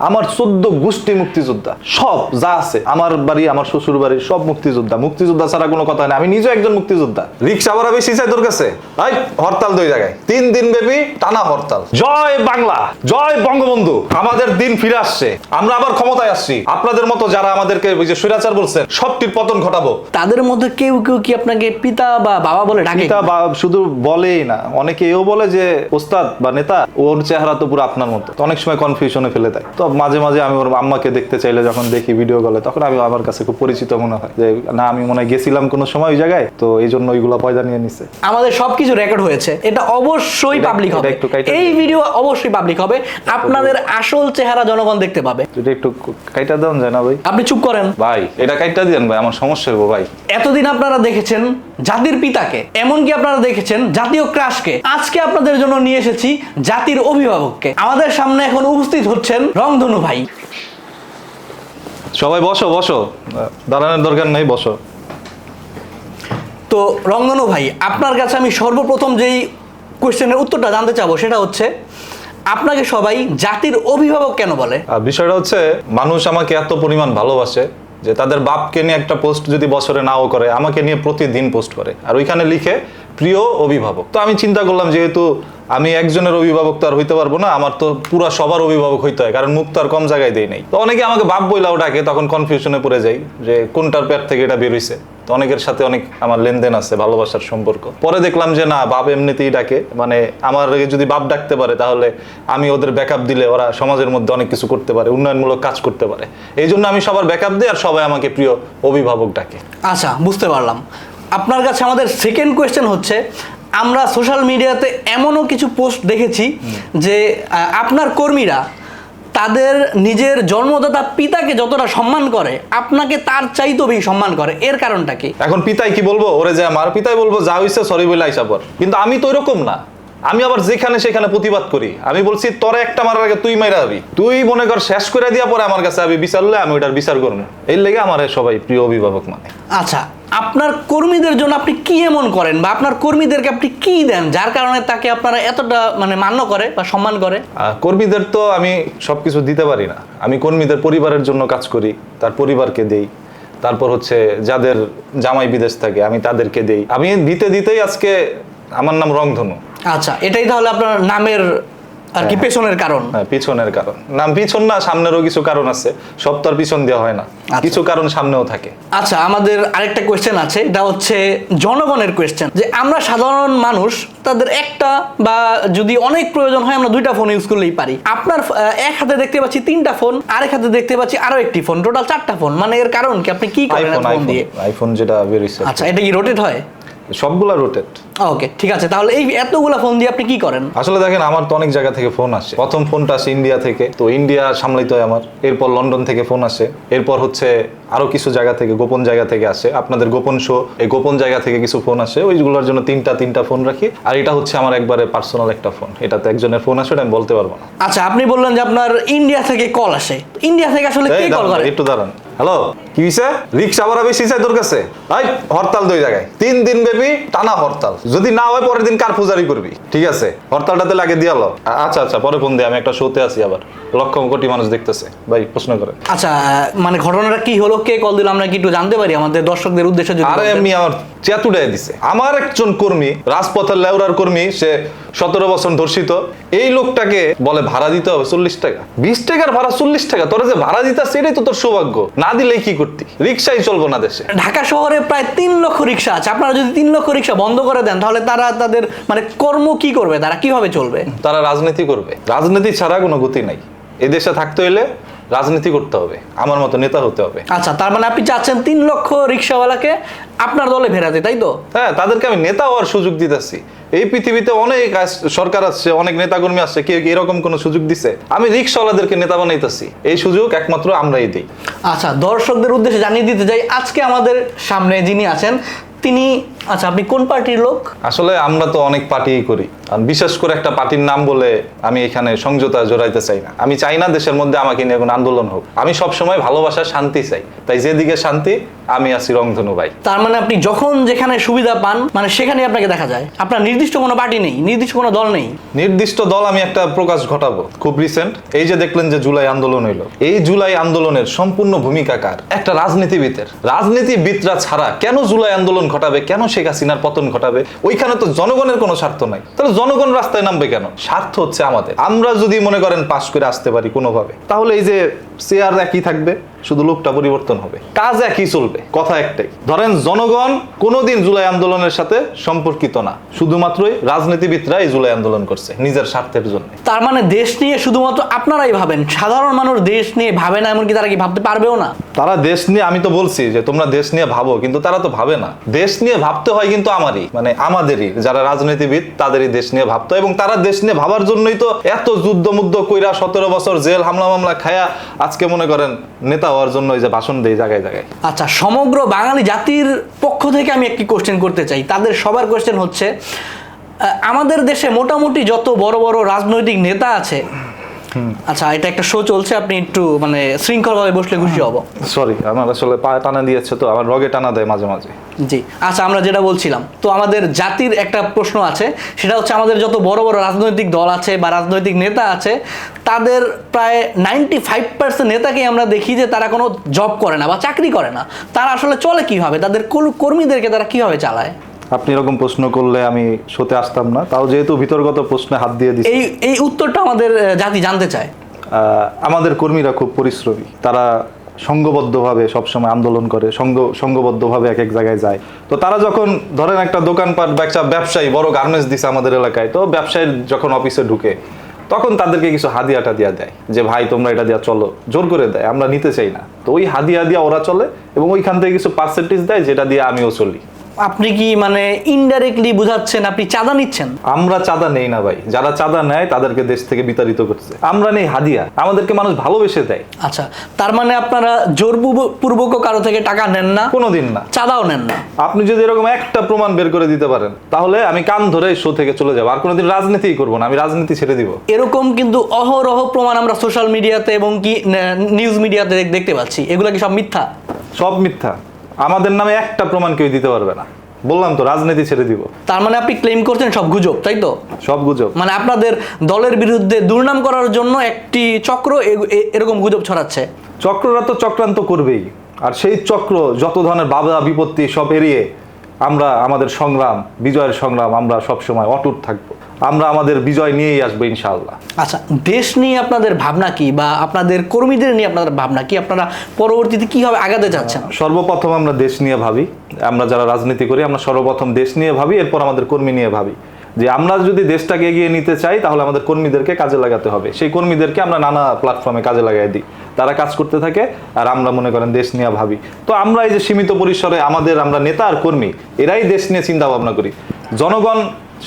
আমার 14 গোষ্ঠী মুক্তিযোদ্ধা, সব যা আছে, আমার বাড়ি, আমার শ্বশুর বাড়ি, সব মুক্তিযোদ্ধা। মুক্তিযোদ্ধা ছাড়া কোনো কথা নেই, আমি নিজে একজন মুক্তিযোদ্ধা। রিক্সা ভাড়া বেশি চাই তোর কাছে? হরতাল 2 জায়গায়, 3 দিন ব্যাপী টানা হরতাল। জয় বাংলা, জয় বঙ্গবন্ধু। আমাদের দিন ফিরে আসছে, আমরা আবার ক্ষমতায় আসছি। আপনাদের মতো যারা আমাদেরকে ওই যে স্বৈরাচার বলছেন, সবটির পতন ঘটাবো। তাদের মধ্যে কেউ কেউ কি আপনাকে পিতা বা বাবা বলে ডাকে? পিতা বা শুধু বলেই না, অনেকে এও বলে যে ওস্তাদ বা নেতা, ওর চেহারা তো পুরো আপনার মতো। তো অনেক সময় কনফিউশনে ফেলে দেয়। তো মাঝে মাঝে আমি ওর আম্মাকে দেখতে চাইলে যখন দেখি ভিডিও কলে, তখন আমি আমার কাছে খুব পরিচিত মনে হয় যে না, আমি মনে হয় গেছিলাম কোনো সময় ওই জায়গায়, তো এই জন্য ওইগুলা পয়দা নিয়ে নিছে। আমাদের সবকিছু রেকর্ড হয়েছে, এটা অবশ্যই পাবলিক হবে। এই ভিডিও অবশ্যই পাবলিক হবে, আপনাদের আসল চেহারা জনগণ দেখতে পাবে। এটা একটু কাইটা দেন যায় না ভাই? আপনি চুপ করেন ভাই, এটা কাইটা দেন ভাই, আমার সমস্যা হবো ভাই। এতদিন আপনারা দেখেছেন জাতির পিতাকে, এমনকি আপনারা দেখেছেন জাতীয় ক্রাশকে। আজকে আপনাদের জন্য নিয়ে এসেছি জাতির অভিভাবককে। আমাদের সামনে এখন উপস্থিত হচ্ছেন রংধনু ভাই। সবাই বসো বসো, দাঁড়ানোর দরকার নেই, বসো। তো রংধনু ভাই, আপনার কাছে আমি সর্বপ্রথম যেই কোয়েশ্চেনের উত্তরটা জানতে চাবো সেটা হচ্ছে, আপনাকে সবাই জাতির অভিভাবক কেন বলে? বিষয়টা হচ্ছে, মানুষ আমাকে এত পরিমাণ ভালোবাসে যে তাদের বাপকে নিয়ে একটা পোস্ট যদি বছরে নাও করে, আমাকে নিয়ে প্রতিদিন পোস্ট করে, আর ওইখানে লিখে প্রিয় অভিভাবক। তো আমি চিন্তা করলাম, যেহেতু আমি একজনের অভিভাবক তো আর হইতে পারবো না, আমার তো পুরা সবার অভিভাবক হইতে হয়, কারণ মুখ তো আর কম জায়গায় দেই নাই। তো অনেকে আমাকে বাপ বইলাও ডাকে, তখন কনফিউশনে পড়ে যাই যে কোনটার পেট থেকে এটা বের হইছে। তো অনেকের সাথে অনেক আমার লেনদেন আছে, ভালোবাসার সম্পর্ক। পরে দেখলাম যে না, বাপ এমনিতেই ডাকে, মানে আমার যদি বাপ ডাকতে পারে, তাহলে আমি ওদের ব্যাকআপ দিলে ওরা সমাজের মধ্যে অনেক কিছু করতে পারে, উন্নয়নমূলক কাজ করতে পারে। এই জন্য আমি সবার ব্যাকআপ দিই, আর সবাই আমাকে প্রিয় অভিভাবক ডাকে। আচ্ছা, বুঝতে পারলাম। আপনার কাছে আমাদের সেকেন্ড কোয়েশ্চেন হচ্ছে, আমরা সোশ্যাল মিডিয়াতে এমনও কিছু পোস্ট দেখেছি যে আপনার কর্মীরা তাদের নিজের জন্মদাতা পিতাকে যতটা সম্মান করে, আপনাকে তার চাইতেও বেশি সম্মান করে। এর কারণটা কি? এখন পিতাই কি বলবো, ওরে যে আমার পিতাই বলবো যা হইছে সরি বলে আইসা পর। কিন্তু আমি তো এরকম না, আমি আবার যেখানে সেখানে প্রতিবাদ করি। আমি বলছি তোরে একটা মারার আগে তুই মাইরা হবি, তুই মনে কর শেষ করে দিয়া পরে আমার কাছে আমি বিচার হলে আমি ওইটার বিচার করবো। এই লেগে আমার সবাই প্রিয় অভিভাবক মানে। আচ্ছা, আপনার কর্মীদের জন্য আপনি কি এমন করেন, বা আপনার কর্মীদেরকে আপনি কি দেন যার কারণে তাকে আপনারা এতটা মানে মান্য করে বা সম্মান করে? কর্মীদের তো আমি সবকিছু দিতে পারি না। আমি কর্মীদের পরিবারের জন্য কাজ করি, তার পরিবারকে দেই। তারপর হচ্ছে যাদের জামাই বিদেশ থাকে আমি তাদেরকে দেই। আমি দিতে দিতেই আজকে আমার নাম রংধনু। আচ্ছা, এটাই তাহলে আপনার নামের আর কি পেছনের কারণ? হ্যাঁ, পিছনের কারণ। নাম পিছন না, সামনেরও কিছু কারণ আছে, সব তো আর পিছন দেওয়া হয় না, কিছু কারণ সামনেও থাকে। আচ্ছা, আমাদের আরেকটা কোয়েশ্চেন আছে, এটা হচ্ছে জনগণের কোয়েশ্চেন, যে আমরা সাধারণ মানুষ, তাদের একটা বা যদি অনেক প্রয়োজন হয় আমরা 2টা ফোন ইউজ করলেই পারি। আপনার এক হাতে দেখতে পাচ্ছি 3টা ফোন, আরেক হাতে দেখতে পাচ্ছি আরো একটি ফোন, টোটাল 4টা ফোন। মানে এর কারণ কি? আপনি কি করেন ফোন দিয়ে? আইফোন যেটা বের হইছে। আচ্ছা, এটা কি রোটেট হয়? সবগুলা রোটেট। ওকে, ঠিক আছে। তাহলে এই এতগুলা ফোন দিয়ে আপনি কি করেন? আসলে দেখেন, আমার তো অনেক জায়গা থেকে ফোন আসে। প্রথম ফোনটা আসে ইন্ডিয়া থেকে, তো ইন্ডিয়া সামলাইতে হয় আমার। এরপর লন্ডন থেকে ফোন আসে, এরপর হচ্ছে আরো কিছু জায়গা থেকে, গোপন জায়গা থেকে আসে। আপনাদের গোপন শো, এই গোপন জায়গা থেকে কিছু ফোন আসে, ওইগুলোর জন্য তিনটা ফোন রাখি। আর এটা হচ্ছে আমার একবারে পার্সোনাল একটা ফোন, এটাতে একজনের ফোন আসে, আমি বলতে পারবো না। আচ্ছা, আপনি বললেন যে আপনার ইন্ডিয়া থেকে কল আসে। ইন্ডিয়া থেকে আসলে কে কল করে? একটু দাঁড়ান। হ্যালো, কি হইছে? রিক্সা ভাড়া বেশি চাই তোর কাছে? হরতাল 2 জায়গায়, 3 দিন ব্যাপী টানা হরতাল। যদি না হয় পরের দিন কারফুজারি করবি, ঠিক আছে? হরতালটাতে লাগে দিয়ালো। আচ্ছা আচ্ছা, পরে ফোন দিয়ে, আমি একটা শোতে আছি, আবার লক্ষ কোটি মানুষ দেখতেছে। ভাই প্রশ্ন করে। আচ্ছা, মানে ঘটনাটা কি হলো, কে কল দিল, আমরা কি একটু জানতে পারি আমাদের দর্শকদের উদ্দেশ্যে? আরে এমনি আমার চেতুড়াই দিছে। আমার একজন কর্মী, রাজপথের লেউরার কর্মী, সে 17 বছর ধর্ষিত। এই লোকটাকে বলে ভাড়া দিতে হবে 40 টাকা। 20 টাকার ভাড়া 40 টাকা। তোরা যে ভাড়া দিতে, সেটাই তো তোর সৌভাগ্য। না দিলে কি করতি? রিক্সাই চলবো না দেশে। ঢাকা শহরে প্রায় 3 লক্ষ রিক্সা আছে। আপনারা যদি 3 লক্ষ রিক্সা বন্ধ করে দেন, তাহলে তারা তাদের মানে কর্ম কি করবে? তারা কিভাবে চলবে? তারা রাজনীতি করবে। রাজনীতি ছাড়া কোনো গতি নাই। এই দেশে থাকতে হইলে রাজনীতি করতে হবে, আমার মতো নেতা হতে হবে। আচ্ছা, তার মানে আপনি চাচ্ছেন 3 লক্ষ রিক্সাওয়ালাকে আপনার দলে ফেরাতে, তাই তো? হ্যাঁ, তাদেরকে আমি নেতা হওয়ার সুযোগ দিতেছি। এই পৃথিবীতে অনেক সরকার আছে, অনেক নেতাকর্মী আছে, কেউ কি এরকম কোনো সুযোগ দিছে? আমি রিক্সাওয়ালাদেরকে নেতা বানাইতেছি। এই সুযোগ একমাত্র আমরাই দিই। আচ্ছা, দর্শকদের উদ্দেশ্যে জানিয়ে দিতে চাই, আজকে আমাদের সামনে যিনি আছেন তিনি আচ্ছা, আপনি কোন পার্টির লোক? আসলে আমরা তো অনেক পার্টিই করি, আর বিশেষ করে একটা পার্টির নাম বলে আমি এখানে সমঝোতা জড়াইতে চাই না। আমি চাই না দেশের মধ্যে আমাকে নিয়ে কোনো আন্দোলন হোক। আমি সবসময় ভালোবাসা, শান্তি চাই। তাই যেদিকে শান্তি, আমি আছি রংধনু ভাই। তার মানে আপনি যখন যেখানে সুবিধা পান মানে সেখানে আপনাকে দেখা যায়, আপনার নির্দিষ্ট কোনো পার্টি নেই, নির্দিষ্ট কোনো দল নেই? নির্দিষ্ট দল আমি একটা প্রকাশ ঘটাবো খুব রিসেন্ট। এই যে দেখলেন যে জুলাই আন্দোলন হইলো, এই জুলাই আন্দোলনের সম্পূর্ণ ভূমিকা কার? একটা রাজনীতিবিদের। রাজনীতিবিদরা ছাড়া কেন জুলাই আন্দোলন ঘটাবে, কেন শেখ হাসিনার পতন ঘটাবে? ওইখানে তো জনগণের কোনো স্বার্থ নাই। তাহলে জনগণ রাস্তায় নামবে কেন? স্বার্থ হচ্ছে আমাদের। আমরা যদি মনে করেন পাশ করে আসতে পারি কোনোভাবে, তাহলে এই যে চেয়ার একই থাকবে, শুধু লোকটা পরিবর্তন হবে, কাজ একই চলবে, কথা একটাই। ধরেন জনগণ কোনোদিন জুলাই আন্দোলনের সাথে সম্পর্কিত না, শুধুমাত্রই রাজনীতিবিদরা এই জুলাই আন্দোলন করছে নিজের স্বার্থের জন্য। তার মানে দেশ নিয়ে শুধুমাত্র আপনারাই ভাবেন, সাধারণ মানুষ দেশ নিয়ে ভাবে না, এমনকি তারা কি ভাবতে পারবেও না? তারা দেশ নিয়ে, আমি তো বলছি যে তোমরা দেশ নিয়ে ভাবো, কিন্তু তারা তো ভাবে না। দেশ নিয়ে ভাবতে হয় কিন্তু আমারই, মানে আমাদেরই, যারা রাজনীতিবিদ তাদেরই দেশ নিয়ে ভাবতে হয়। এবং তারা দেশ নিয়ে ভাবার জন্যই তো এত যুদ্ধ মুদ্ধ কইরা 17 বছর জেল হামলা মামলা খায়া আজকে মনে করেন নেতা হওয়ার জন্য এই যে ভাষণ দেয় জায়গায় জায়গায়। আচ্ছা, সমগ্র বাঙালি জাতির পক্ষ থেকে আমি একটি কোশ্চেন করতে চাই। তাদের সবার কোশ্চেন হচ্ছে, আমাদের দেশে মোটামুটি যত বড় বড় রাজনৈতিক নেতা আছে, আচ্ছা এটা একটা শো চলছে, আপনি একটু মানে শৃঙ্খলভাবে বসলে খুশি হব। সরি, আমার আসলে পায়ে টানা দিয়েছে তো, আমার রগে টানা দেয় মাঝে মাঝে। জি আচ্ছা, আমরা যেটা বলছিলাম, তো আমাদের জাতির একটা প্রশ্ন আছে, সেটা হচ্ছে আমাদের যত বড় বড় রাজনৈতিক দল আছে বা রাজনৈতিক নেতা আছে, তাদের প্রায় 95% নেতাকে আমরা দেখি যে তারা কোনো জব করে না বা চাকরি করে না। তারা আসলে চলে কিভাবে? তাদের কর্মীদেরকে তারা কিভাবে চালায়? আপনি এরকম প্রশ্ন করলে আমি শোতে আসতাম না, তাও যেহেতু বিতর্গত প্রশ্নে হাত দিয়ে দিচ্ছি, এই উত্তরটা আমাদের জাতি জানতে চায়। আমাদের কর্মীরা খুব পরিশ্রমী। তারা সংঘবদ্ধভাবে সবসময় আন্দোলন করে, সংঘবদ্ধভাবে এক এক জায়গায় যায়। তো তারা যখন ধরেন একটা দোকানপাট বা একটা ব্যবসায়ী বড় গার্মেন্টস দিছে আমাদের এলাকায়, তো ব্যবসায়ীর যখন অফিসে ঢুকে তখন তাদেরকে কিছু হাদিয়া টাদিয়া দেয়, যে ভাই তোমরা এটা দিয়া চলো, জোর করে দেয়, আমরা নিতে চাই না। তো ওই হাদিয়া দিয়া ওরা চলে এবং ওইখান থেকে কিছু পার্সেন্টেজ দেয়, যেটা দিয়ে আমিও চলি। আপনি কি মানে ইনডাইরেক্টলি বুঝাচ্ছেন আপনি চাঁদা নিচ্ছেন? আমরা চাঁদা নেই না ভাই, যারা চাঁদা নেয় তাদেরকে দেশ থেকে বিতাড়িত করছে। আমরা নেই হাদিয়া, আমাদেরকে মানুষ ভালোবেসে দেয়। আচ্ছা, তার মানে আপনারা জোরপূর্বক কারো থেকে টাকা নেন না? কোনোদিন না। চাঁদাও নেন না? আপনি যদি এরকম একটা প্রমাণ বের করে দিতে পারেন, তাহলে আমি কান ধরে শো থেকে চলে যাবো, আর কোনোদিন রাজনীতিই করবো না, আমি রাজনীতি ছেড়ে দিব। এরকম কিন্তু অহরহ প্রমাণ আমরা সোশ্যাল মিডিয়াতে এবং কি নিউজ মিডিয়াতে দেখতে পাচ্ছি। এগুলো কি সব মিথ্যা? সব মিথ্যা। আমাদের নামে একটা প্রমাণ কেউ দিতে পারবে না। বললাম তো, রাজনীতি ছেড়ে দিব। তার মানে আপনি ক্লেম করছেন সব গুজব, তাই তো? সব গুজব। মানে আপনাদের দলের বিরুদ্ধে দুর্নাম করার জন্য একটি চক্র এরকম গুজব ছড়াচ্ছে। চক্ররা তো চক্রান্ত করবেই, আর সেই চক্র যত ধরনের বাধা বিপত্তি সব এড়িয়ে আমরা আমাদের সংগ্রাম, বিজয়ের সংগ্রাম, আমরা সবসময় অটুট থাকবো। আমরা আমাদের বিজয় নিয়েই আসবো ইনশাআল্লাহ। আচ্ছা, দেশ নিয়ে আপনাদের ভাবনা কি, বা আপনাদের কর্মীদের নিয়ে আপনাদের ভাবনা কি? আপনারা পরবর্তীতে কিভাবে আগাতে চাচ্ছেন? সর্বপ্রথম আমরা দেশ নিয়ে ভাবি। আমরা যারা রাজনীতি করি, আমরা সর্বপ্রথম দেশ নিয়ে ভাবি, এরপর আমাদের কর্মী নিয়ে ভাবি। যে আমরা যদি দেশটাকে এগিয়ে নিতে চাই, তাহলে আমাদের কর্মীদেরকে কাজে লাগাতে হবে। সেই কর্মীদেরকে আমরা নানা প্ল্যাটফর্মে কাজে লাগাই দিই, তারা কাজ করতে থাকে, আর আমরা মনে করেন দেশ নিয়ে ভাবি। তো আমরা এই যে সীমিত পরিসরে আমরা নেতা আর কর্মী এরাই দেশ নিয়ে চিন্তা ভাবনা করি। জনগণ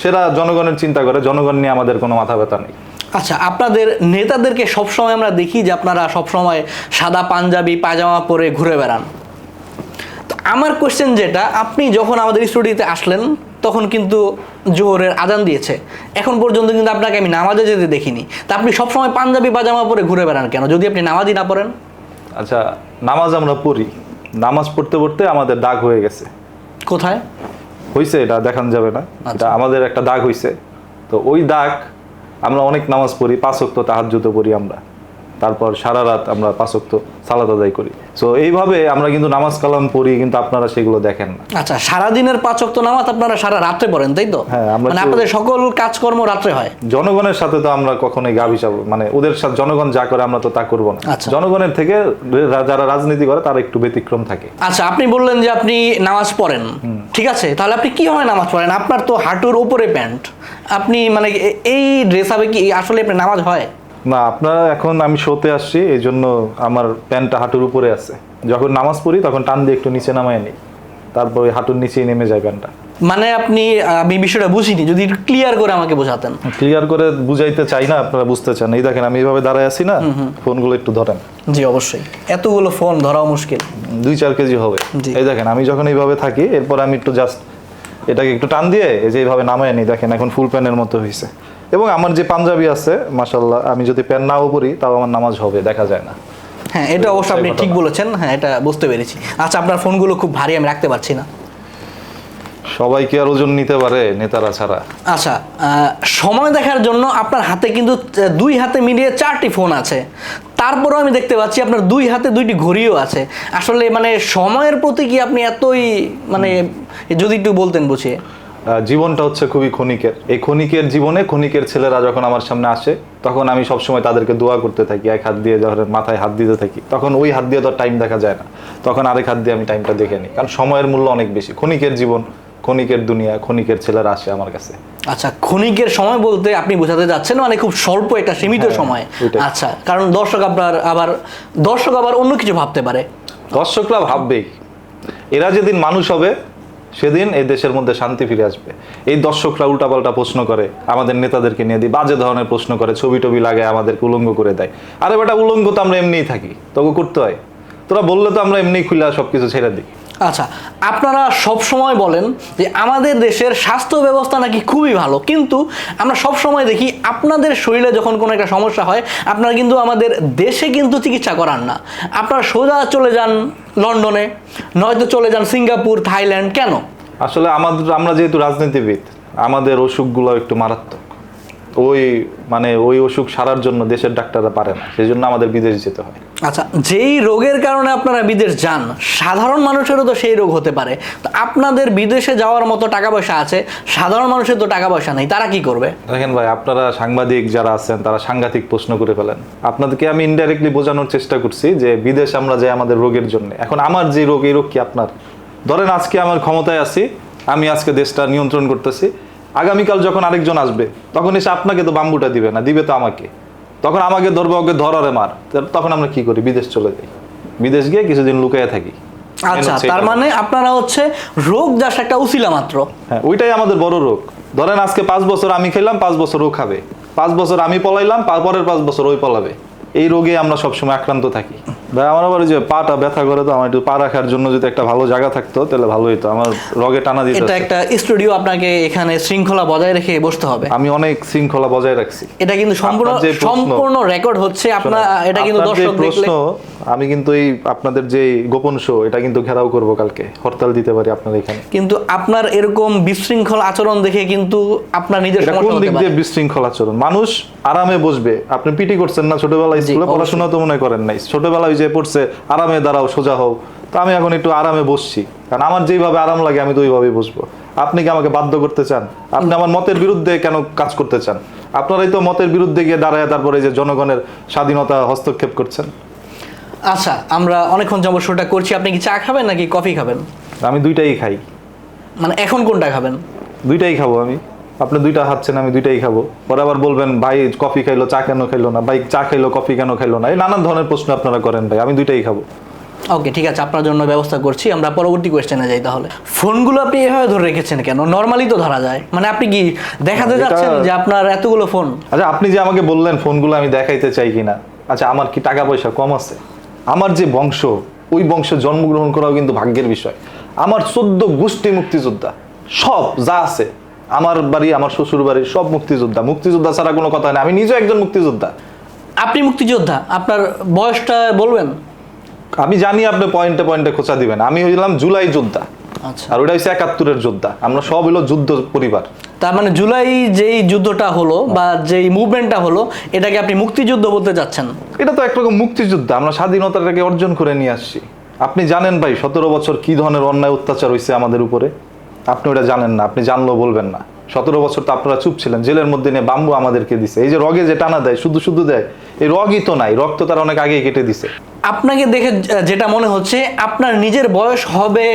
সেরা জনগণের চিন্তা করে, জনগণ নিয়ে আমাদের কোনো মাথা ব্যথা নেই। আচ্ছা, আপনাদের নেতাদেরকে সবসময় আমরা দেখি যে আপনারা সবসময় সাদা পাঞ্জাবি পায়জামা পরে ঘুরে বেড়ান। তো আমার কোশ্চেন যেটা, আপনি যখন আমাদের স্টুডিওতে আসলেন তখন কিন্তু জোহরের আজান দিয়েছে, এখন পর্যন্ত কিন্তু আপনাকে আমি নামাজে যেতে দেখিনি। তা আপনি সবসময় পাঞ্জাবি পায়জামা পরে ঘুরে বেড়ান কেন, যদি আপনি নামাজই না পড়েন? আচ্ছা, নামাজ আমরা পড়ি, নামাজ পড়তে পড়তে আমাদের দাগ হয়ে গেছে। কোথায় হয়েছে এটা দেখান যাবে না, এটা আমাদের একটা দাগ হয়েছে। তো ওই দাগ, আমরা অনেক নামাজ পড়ি, 5 ওয়াক্ত তাহাজ্জুদ পড়ি আমরা, তারপর সারা রাত আমরা 5 ওয়াক্ত সালাত আদায় করি। সো এইভাবে আমরা কিন্তু নামাজ কালাম পড়ি, কিন্তু আপনারা সেগুলো দেখেন না। আচ্ছা, সারাদিনের 5 ওয়াক্ত নামাজ আপনারা সারা রাত্রে পড়েন, তাই তো? হ্যাঁ, মানে আপনাদের সকল কাজকর্ম রাত্রে হয়। জনগণের সাথে তো আমরা কখনোই গা ভিসাবো, মানে ওদের সাথে জনগণ যা করে আমরা তো তা করবো না। আচ্ছা। জনগণের থেকে যারা রাজনীতি করে তারা একটু ব্যতিক্রম থাকে। আচ্ছা, আপনি বললেন যে আপনি নামাজ পড়েন, ঠিক আছে, তাহলে আপনি কিভাবে নামাজ পড়েন? আপনার তো হাঁটুর উপরে প্যান্ট, আপনি মানে এই ড্রেস হবে কি আসলে আপনার নামাজ হয় না? আপনারা এখন আমি শোতে আসছি, এই জন্য আমার প্যান্টটা হাঁটুর উপরে আছে। যখন নামাজ পড়ি তখন টান দিয়ে একটু নিচে নামায় নিই, তারপর ওই হাঁটুর নিচেই নেমে যায় প্যান্টটা। মানে আমি বিষয়টা বুঝিনি, যদি ক্লিয়ার করে আমাকে বোঝাতেন। ক্লিয়ার করে বুঝাইতে চাই না, আপনারা বুঝতে চান। এই দেখেন আমি এইভাবে দাঁড়ায় আছি না, ফোনগুলো একটু ধরেন। জি অবশ্যই, এতগুলো ফোন ধরাও মুশকিল। 2-4 কেজি হবে। জি। এই দেখেন আমি যখন এইভাবে থাকি, এরপর আমি একটু জাস্ট এটাকে একটু টান দিয়ে এই যে এইভাবে নামায় নি, দেখেন এখন ফুল প্যানের মতো হয়েছে। এবং আমার যে পাঞ্জাবি আছে মাশাআল্লাহ, আমি যদি প্যান নাও পরি তাও আমার নামাজ হবে, দেখা যায় না। হ্যাঁ, এটা অবশ্য আপনি ঠিক বলেছেন, হ্যাঁ এটা বুঝতে পেরেছি। আচ্ছা, আপনার ফোনগুলো খুব ভারী, আমি রাখতে পারছি না। সবাই কি আর ওজন নিতে পারে নেতারা ছাড়া? আচ্ছা, সময় দেখার জন্য আপনার হাতে কিন্তু দুই হাতে মিলিয়ে 4টি ফোন আছে, তারপরেও আমি দেখতে পাচ্ছি আপনার দুই হাতে 2টি ঘড়িও আছে। আসলে মানে সময়ের প্রতি কি আপনি এতই মানে, যদি একটু বলতেন বুঝিয়ে। জীবনটা হচ্ছে খুবই ক্ষণিকের। এই ক্ষণিকের জীবনে ক্ষণিকের ছেলেরা যখন আমার সামনে আসে তখন আমি সবসময় তাদেরকে দোয়া করতে থাকি, এক হাত দিয়ে যখন মাথায় হাত দিতে থাকি তখন ওই হাত দিয়ে তো টাইম দেখা যায় না, তখন আরেক হাত দিয়ে আমি টাইমটা দেখে নিই, কারণ সময়ের মূল্য অনেক বেশি। ক্ষণিকের জীবন, ক্ষণিকের দুনিয়া, ক্ষণিকের ছেলেরা আসে আমার কাছে। আচ্ছা, ক্ষণিকের সময় বলতে আপনি বোঝাতে যাচ্ছেন মানে খুব স্বল্প একটা সীমিত হ্যাঁ, সময়। ওইটাই। আচ্ছা, কারণ দর্শক আবার অন্য কিছু ভাবতে পারে। দর্শকরা ভাববেই, এরা যেদিন মানুষ হবে সেদিন এই দেশের মধ্যে শান্তি ফিরে আসবে। এই দর্শকরা উল্টাপাল্টা প্রশ্ন করে, আমাদের নেতাদেরকে নিয়ে দিয়ে বাজে ধরনের প্রশ্ন করে, ছবি টবি লাগায় আমাদেরকে উলঙ্গ করে দেয়। আরে বেটা, উলঙ্গ তো আমরা এমনিই থাকি, তোকে করতে হয়? তোরা বললে তো আমরা এমনিই খুলে সবকিছু ছেড়ে দিই। আচ্ছা, আপনারা সব সময় বলেন যে আমাদের দেশের স্বাস্থ্য ব্যবস্থা নাকি খুবই ভালো, কিন্তু আমরা সব সময় দেখি আপনাদের শরীরে যখন কোনো একটা সমস্যা হয় আপনারা কিন্তু আমাদের দেশে কিন্তু চিকিৎসা করান না, আপনারা সোজা চলে যান লন্ডনে, নয়তো চলে যান সিঙ্গাপুর, থাইল্যান্ড। কেন? আসলে আমরা যেহেতু রাজনীতিবিদ, আমাদের অসুখগুলো একটু মারাত্মক। ওই অসুখ সারার জন্য দেশের ডাক্তাররা পারে না, সেই জন্য আমাদের বিদেশ যেতে হয়। আচ্ছা, যেই রোগের কারণে আপনারা বিদেশ যান, সাধারণ মানুষেরও তো সেই রোগ হতে পারে। তো আপনাদের বিদেশে যাওয়ার মতো টাকা পয়সা আছে, সাধারণ মানুষের তো টাকা পয়সা নেই, তারা কি করবে? দেখেন ভাই, আপনারা সাংবাদিক যারা আছেন তারা সাংঘাতিক প্রশ্ন করে ফেলেন। আপনাদেরকে আমি ইনডাইরেক্টলি বোঝানোর চেষ্টা করছি যে বিদেশ আমরা যাই আমাদের রোগের জন্য। এখন আমার যে রোগ, এই রোগ কি আপনার? ধরেন আজকে আমার ক্ষমতায় আছি, আমি আজকে দেশটা নিয়ন্ত্রণ করতেছি, আগামীকাল যখন আরেকজন আসবে তখন এসে আপনাকে তো বাম্বুটা দিবে না, দিবে তো আমাকে। তখন আমাকে ধরবে, ওকে ধরারে মার। তখন আমরা কি করি? বিদেশ চলে যাই, বিদেশ গিয়ে কিছুদিন লুকিয়ে থাকি। আচ্ছা, তার মানে আপনারা হচ্ছে রোগ জাস্ট একটা উসিলা মাত্র। হ্যাঁ, ওইটাই আমাদের বড় রোগ। ধরেন আজকে 5 বছর আমি খেলাম, 5 বছর ও খাবে, 5 বছর আমি পলাইলাম, পরের 5 বছর ওই পলাবে। এই রোগে আমরা সবসময় আক্রান্ত থাকি। ভাই, আমার আবার যে পাটা ব্যথা করে, তো আমার একটু পা রাখার জন্য যদি একটা ভালো জায়গা থাকতো তাহলে ভালো হতো, আমার রগে টানা দিতে। এটা একটা স্টুডিও, আপনাকে এখানে শৃঙ্খলা বজায় রেখে বসতে হবে। আমি অনেক শৃঙ্খলা বজায় রাখছি। এটা কিন্তু সম্পূর্ণ রেকর্ড হচ্ছে আপনার, এটা কিন্তু দর্শক দেখলে। আমি কিন্তু এই আপনাদের যে গোপন শো, এটা কিন্তু ঘেরাও করব, কালকে হরতাল দিতে পারি আপনার এখানে। কিন্তু আপনার এরকম বিশৃঙ্খল আচরণ দেখে কিন্তু আপনার নিজের সমস্যা কোন হতে দিক পারে। দিয়ে বিশৃঙ্খল আচরণ? মানুষ আরামে বসবে। আপনি পিটি করছেন না ছোটবেলায় স্কুলে? পড়াশোনা তো মনে করেন নাই, ছোটবেলায় যে পড়ছে আরামে দাঁড়াও, সোজা হও। তো আমি এখন একটু আরামে বসছি, কারণ আমার যেইভাবে আরাম লাগে আমি তো ওইভাবেই বসবো। আপনি কি আমাকে বাধ্য করতে চান? আপনি আমার মতের বিরুদ্ধে কেন কাজ করতে চান? আপনারাই তো মতের বিরুদ্ধে গিয়ে দাঁড়ায় তারপরে যে জনগণের স্বাধীনতা হস্তক্ষেপ করছেন। আচ্ছা, আমরা অনেকক্ষণ যাবত শোটা করছি, আপনি কি চা খাবেন নাকি কফি খাবেন? আমি দুইটাই খাই। মানে এখন কোনটা খাবেন? দুইটাই খাবো আমি। আপনি দুইটা খাচ্ছেন, আমি দুইটাই খাবো। পরে আবার বলবেন ভাই কফি খাইলো, চা কেন খাইলো না? ভাই চা খাইলো, কফি কেন খাইলো না? এই নানান ধরনের প্রশ্ন আপনারা করেন ভাই। আমি দুইটাই খাবো। ওকে, ঠিক আছে, আপনার জন্য ব্যবস্থা করছি। আমরা পরবর্তী কোয়েশ্চেনে যাই তাহলে। ফোনগুলো আপনি এভাবে ধরে রেখেছেন কেন? নরমালি তো ধরা যায়। মানে আপনি কি দেখাতে যাচ্ছেন যে আপনার এতগুলো ফোন? আচ্ছা, আপনি যে আমাকে বললেন ফোনগুলো আমি দেখাইতে চাই কিনা, আচ্ছা আমার কি টাকা পয়সা কম আছে? আমার যে বংশ, ওই বংশে জন্মগ্রহণ করাও কিন্তু ভাগ্যের বিষয়। আমার 14 গোষ্ঠী মুক্তিযোদ্ধা, সব যা আছে, আমার বাড়ি, আমার শ্বশুর বাড়ি সব মুক্তিযোদ্ধা। মুক্তিযোদ্ধা ছাড়া কোনো কথা নেই, আমি নিজে একজন মুক্তিযোদ্ধা। আপনি মুক্তিযোদ্ধা, আপনার বয়সটা বলবেন? আমি জানি আপনি পয়েন্টে পয়েন্টে খোঁচা দিবেন। আমি হইলাম জুলাই যোদ্ধা, আচ্ছা, আর ওটা হচ্ছে 71-এর যোদ্ধা। আমরা সব হইলো যুদ্ধ পরিবার। তার মানে জুলাই যেই যুদ্ধটা হলো বা যেই মুভমেন্টটা হলো, এটাকে আপনি মুক্তিযুদ্ধ বলতে চাচ্ছেন? এটা তো একরকম মুক্তিযুদ্ধ, আমরা স্বাধীনতাটাকে অর্জন করে নিয়ে আসছি। আপনি জানেন ভাই 17 বছর কি ধরনের অন্যায় অত্যাচার হয়েছে আমাদের উপরে? আপনি ওটা জানেন না, আপনি জানলেও বলবেন না। 17 বছর তো আপনারা চুপ ছিলেন, জেলের মধ্যে নিয়ে বাম্বু আমাদেরকে দিছে। এই যে রগে যে টানা দেয়, শুধু শুধু দেয়, এই রগই তো নাই, রক্ত তারা অনেক আগেই কেটে দিছে। আপনাকে দেখে যেটা মনে হচ্ছে আপনার নিজের বয়স হবে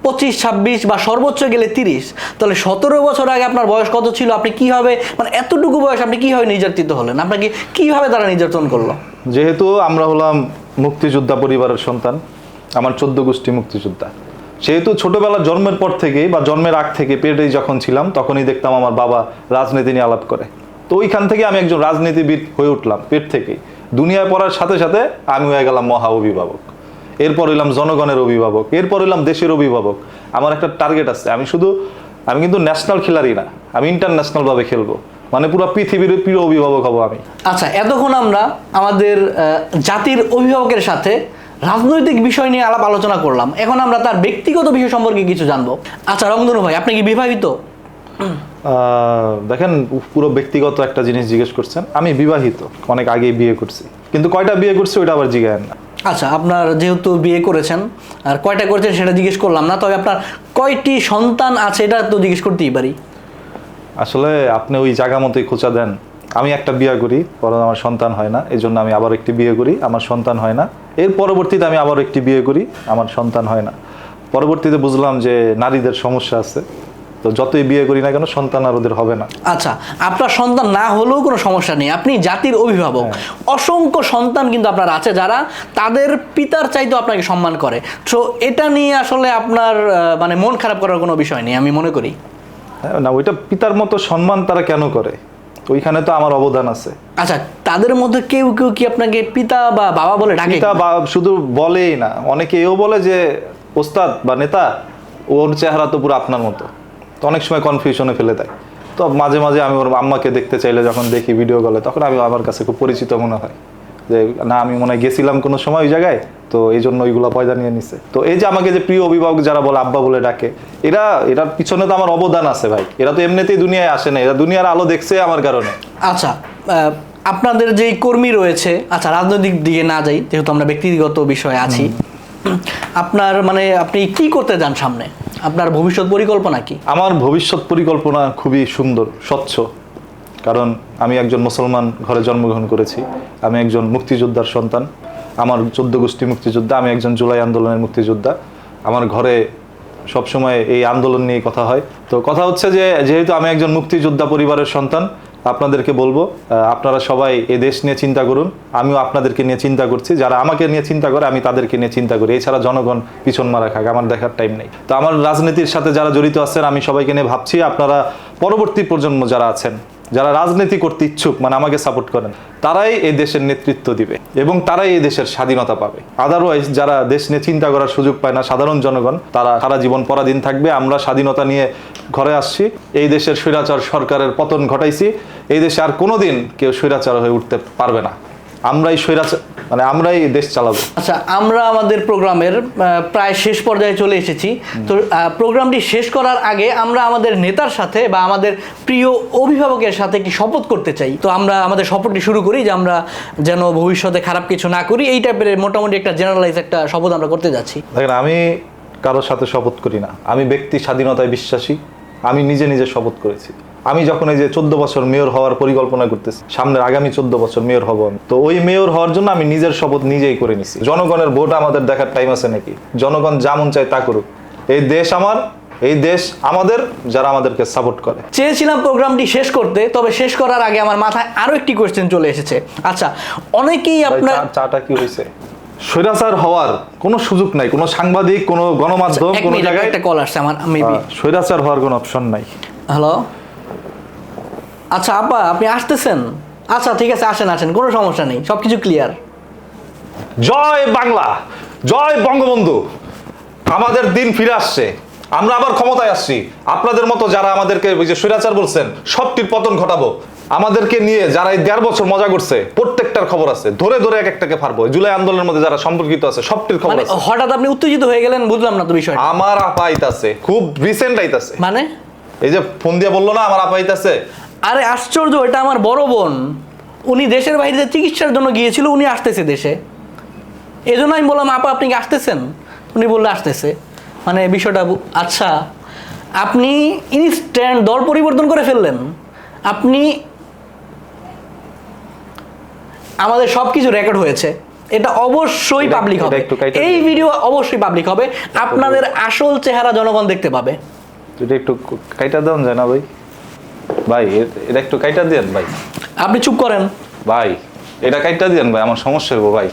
25-26 বা সর্বোচ্চ গেলে 30। তাহলে 17 বছর আগে আপনার বয়স কত ছিল? আপনি কিভাবে, মানে এতটুকু বয়স আপনি কিভাবে নির্যাতিত হলেন? আপনাকে কিভাবে তারা নির্যাতন করলো? যেহেতু আমরা হলাম মুক্তিযোদ্ধা পরিবারের সন্তান, আমার 14 গোষ্ঠী মুক্তিযোদ্ধা, সেহেতু ছোটবেলার জন্মের পর থেকেই বা জন্মের আগ থেকে পেটে যখন ছিলাম তখনই দেখতাম আমার বাবা রাজনীতি নিয়ে আলাপ করে। তো ওইখান থেকে আমি একজন রাজনীতিবিদ হয়ে উঠলাম পেট থেকেই। দুনিয়ায় পড়ার সাথে সাথে আমি হয়ে গেলাম মহা অভিভাবক, এরপর হইলাম জনগণের অভিভাবক, এরপর হইলাম দেশের অভিভাবক। আমার একটা টার্গেট আছে, আমি শুধু আমি কিন্তু ন্যাশনাল খেলারই না, আমি ইন্টারন্যাশনাল ভাবে খেলবো, মানে পুরো পৃথিবীর প্রিয় অভিভাবক হব আমি। আচ্ছা, এতক্ষণ আমরা আমাদের জাতির অভিভাবকের সাথে রাজনৈতিক বিষয় নিয়ে আলাপ আলোচনা করলাম, এখন আমরা তার ব্যক্তিগত বিষয় সম্পর্কে কিছু জানবো। আচ্ছা রংধনু ভাই, আপনি কি বিবাহিত? দেখেন, পুরো ব্যক্তিগত একটা জিনিস জিজ্ঞেস করছেন। আমি বিবাহিত, অনেক আগেই বিয়ে করছি, কিন্তু কয়টা বিয়ে করছি ওইটা আবার জিজ্ঞাসা না। আচ্ছা, আপনার যেহেতু বিয়ে করেছেন আর কয়টা করেছেন সেটা জিজ্ঞেস করলাম না, তবে আপনার কয়টি সন্তান আছে এটা তো জিজ্ঞেস করতেই পারি। আসলে আপনি ওই জায়গা মতোই খোঁচা দেন। আমি একটা বিয়ে করি, পরে আমার সন্তান হয় না, এই জন্য আমি আবার একটি বিয়ে করি, আমার সন্তান হয় না। এর পরবর্তীতে আমি আবার একটি বিয়ে করি, আমার সন্তান হয় না। পরবর্তীতে বুঝলাম যে নারীদের সমস্যা আছে, তো যতই বিয়ে করি না কেন সন্তান আর ওদের হবে না। আচ্ছা, আপনার সন্তান না হলেও কোনো সমস্যা নেই, আপনি জাতির অভিভাবক। অসংখ্য সন্তান কিন্তু আপনার আছে যারা তাদের পিতার চাইতেও আপনাকে সম্মান করে। তো এটা নিয়ে আসলে আপনার মানে মন খারাপ করার কোনো বিষয় নেই আমি মনে করি। না, ওইটা পিতার মতো সম্মান তারা কেন করে, ওইখানে তো আমার অবদান আছে। আচ্ছা, তাদের মধ্যে কেউ কেউ কি আপনাকে পিতা বা বাবা বলে ডাকে? পিতা বা শুধু বলেই না, অনেকে এও বলে যে ওস্তাদ বা নেতা, ওর চেহারা তো পুরো আপনার মতো। তো অনেক সময় কনফিউশনে ফেলে দেয়। তো মাঝে মাঝে আমি ওর আম্মাকে দেখতে চাইলে যখন দেখি ভিডিও কলে, তখন আমি আমার কাছে খুব পরিচিত মনে হয় যে না, আমি মনে হয় গেছিলাম কোনো সময় ওই জায়গায়, তো এই জন্য ওইগুলো পয়দা নিয়ে নিছে। তো এই যে আমাকে যে প্রিয় অভিভাবক যারা বলে আব্বা বলে ডাকে, এটার পিছনে তো আমার অবদান আছে ভাই। এরা তো এমনিতেই দুনিয়ায় আসে না, এরা দুনিয়ার আলো দেখছে আমার কারণে। আচ্ছা, আপনাদের যেই কর্মী রয়েছে, আচ্ছা রাজনৈতিক দিকে না যাই যেহেতু আমরা ব্যক্তিগত বিষয়ে আছি, আপনার মানে আপনি কি করতে যান সামনে, আপনার ভবিষ্যৎ পরিকল্পনা কি? আমার ভবিষ্যৎ পরিকল্পনা খুবই সুন্দর, স্বচ্ছ। কারণ আমি একজন মুসলমান ঘরে জন্মগ্রহণ করেছি, আমি একজন মুক্তিযোদ্ধার সন্তান, আমার 14 গোষ্ঠী মুক্তিযোদ্ধা, আমি একজন জুলাই আন্দোলনের মুক্তিযোদ্ধা। আমার ঘরে সবসময় এই আন্দোলন নিয়ে কথা হয়। তো কথা হচ্ছে যে যেহেতু আমি একজন মুক্তিযোদ্ধা পরিবারের সন্তান, আপনাদেরকে বলবো আপনারা সবাই এই দেশ নিয়ে চিন্তা করুন। আমিও আপনাদেরকে নিয়ে চিন্তা করছি, যারা আমাকে নিয়ে চিন্তা করে আমি তাদেরকে নিয়ে চিন্তা করি। এছাড়া জনগণ পিছন মারা খাক, আমার দেখার টাইম নেই। তো আমার রাজনীতির সাথে যারা জড়িত আছেন আমি সবাইকে নিয়ে ভাবছি, আপনারা পরবর্তী প্রজন্ম যারা আছেন, যারা রাজনীতি করতে ইচ্ছুক, মানে আমাকে সাপোর্ট করেন, তারাই এই দেশের নেতৃত্ব দিবে এবং তারাই এই দেশের স্বাধীনতা পাবে। আদারওয়াইজ যারা দেশ নিয়ে চিন্তা করার সুযোগ পায় না, সাধারণ জনগণ, তারা সারা জীবন পরাধীন থাকবে। আমরা স্বাধীনতা নিয়ে ঘরে আসছি, এই দেশের স্বৈরাচার সরকারের পতন ঘটাইছি, এই দেশে আর কোনোদিন কেউ স্বৈরাচার হয়ে উঠতে পারবে না। আমরাই স্বৈরাচার, মানে আমরাই দেশ চালাবো। আচ্ছা, আমরা আমাদের প্রোগ্রামের প্রায় শেষ পর্যায়ে চলে এসেছি। তো প্রোগ্রামটি শেষ করার আগে আমরা আমাদের নেতার সাথে বা আমাদের প্রিয় অভিভাবকের সাথে কি শপথ করতে চাই। তো আমরা আমাদের শপথটি শুরু করি যে আমরা যেন ভবিষ্যতে খারাপ কিছু না করি, এই টাইপের মোটামুটি একটা জেনারেলাইজ একটা শপথ আমরা করতে যাচ্ছি। দেখেন, আমি কারোর সাথে শপথ করি না, আমি ব্যক্তি স্বাধীনতায় বিশ্বাসী। আমি নিজে নিজে শপথ করেছি। আমি যখন এই যে 14 বছর মেয়র হওয়ার পরিকল্পনা করতেছি, সামনের আগামী 14 বছর মেয়র হব আমি, তো ওই মেয়র হওয়ার জন্য আমি নিজের শপথ নিজেই করে নিছি। জনগণের ভোট আমাদের দেখার টাইম আছে নাকি? জনগণ যেমন চায় তা করুক। এই দেশ আমার, এই দেশ আমাদের, যারা আমাদেরকে সাপোর্ট করে। চেয়েছিলাম প্রোগ্রামটি শেষ করতে, তবে শেষ করার আগে আমার মাথায় আরো একটি কোয়েশ্চেন চলে এসেছে। আচ্ছা, অনেকেই আপনার চাটা কি হয়েছে? স্বৈরাচার হওয়ার কোনো সুযোগ নাই, কোনো সাংবাদিক, কোনো গণমাধ্যম, কোনো জায়গায় একটা কল আসছে আমার, মেবি স্বৈরাচার হওয়ার কোনো অপশন নাই। হ্যালো, আচ্ছা আপা আপনি আসতেছেন? আচ্ছা ঠিক আছে, আসেন আসেন, কোনো সমস্যা নেই, সবকিছু ক্লিয়ার। জয় বাংলা, জয় বঙ্গবন্ধু। আমাদের দিন ফিরে আসছে, আমরা আবার ক্ষমতায় আসছি। আপনাদের মতো যারা আমাদেরকে ওই যে স্বৈরাচার বলছেন, সবটির পতন ঘটাবো। আমাদেরকে নিয়ে যারা এই 1.5 বছর মজা করছে, প্রত্যেকটার খবর আছে, ধরে ধরে এক একটাকে পারবো। জুলাই আন্দোলনের মধ্যে যারা সম্পর্কিত আছে সবটির খবর মানে আছে। হঠাৎ আপনি উত্তেজিত হয়ে গেলেন, বুঝলাম না তো বিষয়টা। আমার আপা আইতাছে, খুব রিসেন্ট আইতাছে। মানে এই যে ফোন দিয়ে বললো না আমার আপা আইতাছে। আরে আশ্চর্য, এটা আমার বড় বোন, উনি দেশের বাইরে চিকিৎসার জন্য গিয়েছিল, উনি আসতেছে দেশে। এই জন্য আমি বললাম আপা আপনি কি আসতেছেন? উনি বললে আসতেছে, মানে বিষয়টা আচ্ছা, আপনি ইনস্ট্যান্ট দল পরিবর্তন করে ফেললেন। আপনি, আমাদের সব কিছু রেকর্ড হয়েছে, এটা অবশ্যই পাবলিক হবে। এই ভিডিও অবশ্যই পাবলিক হবে, আপনাদের আসল চেহারা জনগণ দেখতে পাবে। এটা একটু কাইটা দেন যায় না ভাই? ভাই এটা একটু কাইটা দেন ভাই। আপনি চুপ করেন ভাই, এটা কাইটা দেন ভাই, আমার সমস্যা হবো ভাই।